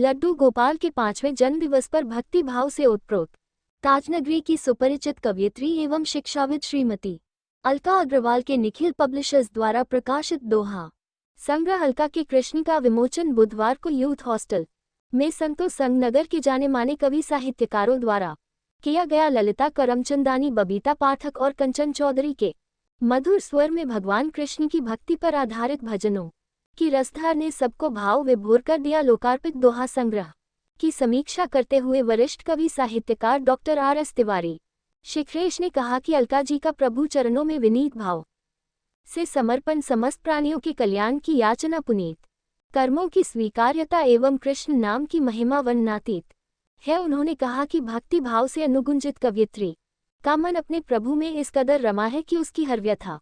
लड्डू गोपाल के 5वें जन्मदिवस पर भक्ति भाव से ओतप्रोत। ताजनगरी की सुपरिचित कवयित्री एवं शिक्षाविद श्रीमती अलका अग्रवाल के निखिल पब्लिशर्स द्वारा प्रकाशित दोहा संग्रह अलका के कृष्ण का विमोचन बुधवार को यूथ हॉस्टल में संतोष संघ नगर के जाने माने कवि साहित्यकारों द्वारा किया गया। ललिता करमचंदानी, बबीता पाठक और कंचन चौधरी के मधुर स्वर में भगवान कृष्ण की भक्ति पर आधारित भजनों की रसधार ने सबको भाव विभोर कर दिया। लोकार्पित दोहा संग्रह की समीक्षा करते हुए वरिष्ठ कवि साहित्यकार डॉक्टर RS तिवारी शिखरेश ने कहा कि अलका जी का प्रभु चरणों में विनीत भाव से समर्पण समस्त प्राणियों के कल्याण की याचना, पुनीत कर्मों की स्वीकार्यता एवं कृष्ण नाम की महिमा वर्णनातीत है। उन्होंने कहा कि भक्ति भाव से अनुगुंजित कवयित्री का मन अपने प्रभु में इस कदर रमा है कि उसकी हर व्यथा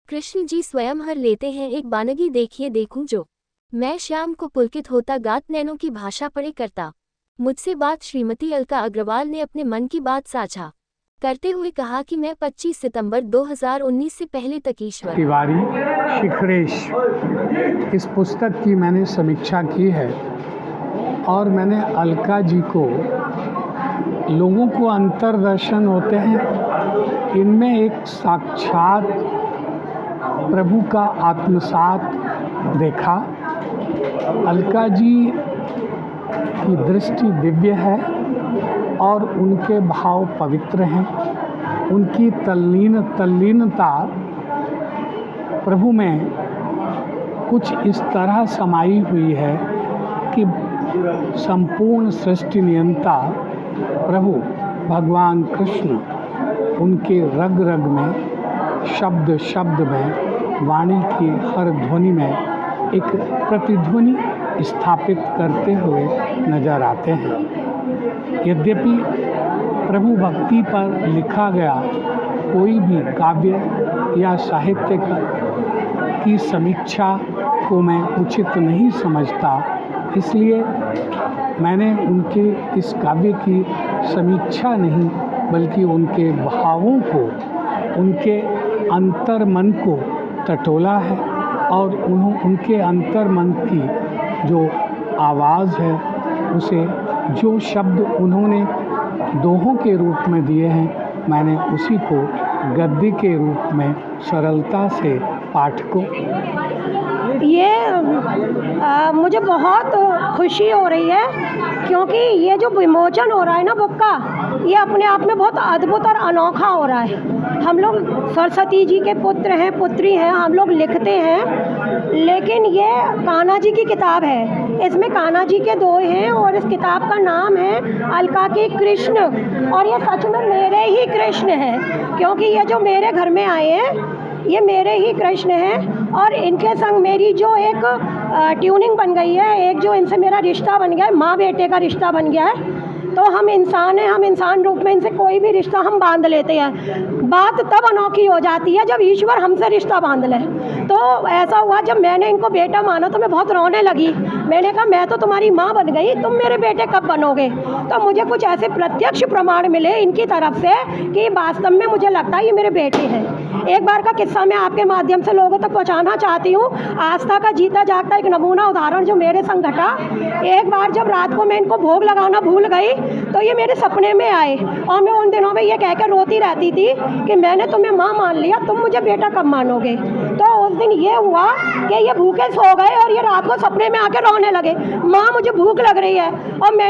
कृष्ण जी स्वयं हर लेते हैं। एक बानगी देखिए देखूं जो मैं श्याम को पुलकित होता गात नैनों की भाषा पढ़े करता मुझसे बात। श्रीमती अलका अग्रवाल ने अपने मन की बात साझा करते हुए कहा कि मैं 25 सितंबर 2019 से पहले तक ईश्वर तिवारी शिखरेश इस पुस्तक की मैंने समीक्षा की है और मैंने अलका जी को लोगों को अंतर्दर्शन होते हैं, इनमें एक साक्षात प्रभु का आत्मसात देखा। अलका जी की दृष्टि दिव्य है और उनके भाव पवित्र हैं। उनकी तल्लीनता प्रभु में कुछ इस तरह समाई हुई है कि संपूर्ण सृष्टि नियंता प्रभु भगवान कृष्ण उनके रग रग में, शब्द शब्द में, वाणी की हर ध्वनि में एक प्रतिध्वनि स्थापित करते हुए नजर आते हैं। यद्यपि प्रभु भक्ति पर लिखा गया कोई भी काव्य या साहित्य की समीक्षा को मैं उचित नहीं समझता, इसलिए मैंने उनके इस काव्य की समीक्षा नहीं बल्कि उनके भावों को, उनके अंतर्मन को टटोला है और उनके अंतर्मन की जो आवाज़ है उसे, जो शब्द उन्होंने दोहों के रूप में दिए हैं, मैंने उसी को गद्य के रूप में सरलता से पाठकों मुझे बहुत खुशी हो रही है क्योंकि ये जो विमोचन हो रहा है ना बुक का, ये अपने आप में बहुत अद्भुत और अनोखा हो रहा है। हम लोग सरस्वती जी के पुत्र हैं, पुत्री हैं, हम लोग लिखते हैं, लेकिन ये कान्हा जी की किताब है। इसमें कान्हा जी के दोहे हैं और इस किताब का नाम है अलका के कृष्ण, और ये सच में मेरे ही कृष्ण हैं क्योंकि ये जो मेरे घर में आए हैं ये मेरे ही कृष्ण हैं और इनके संग मेरी जो एक ट्यूनिंग बन गई है, एक जो इनसे मेरा रिश्ता बन गया है, माँ बेटे का रिश्ता बन गया है। तो हम इंसान हैं, हम इंसान रूप में इनसे कोई भी रिश्ता हम बांध लेते हैं। बात तब अनोखी हो जाती है जब ईश्वर हमसे रिश्ता बांध ले। तो ऐसा हुआ, जब मैंने इनको बेटा माना तो मैं बहुत रोने लगी। मैंने कहा मैं तो तुम्हारी माँ बन गई, तुम मेरे बेटे कब बनोगे? तो मुझे कुछ ऐसे प्रत्यक्ष प्रमाण मिले इनकी तरफ से कि वास्तव में मुझे लगता है ये मेरे बेटे हैं। एक बार का किस्सा मैं आपके माध्यम से लोगों तक पहुँचाना चाहती हूँ। आस्था का जीता जागता एक नमूना उदाहरण जो मेरे संग घटा। एक बार जब रात को मैं इनको भोग लगाना भूल गई तो ये मेरे सपने में आए और मैं उन दिनों में ये कहकर रोती रहती थी कि मैंने तुम्हें माँ मान लिया, तुम मुझे बेटा कब मानोगे? तो उस दिन ये हुआ कि ये भूखे सो गए और ये रात को सपने में आके रोने लगे, माँ मुझे भूख लग रही है। और मैं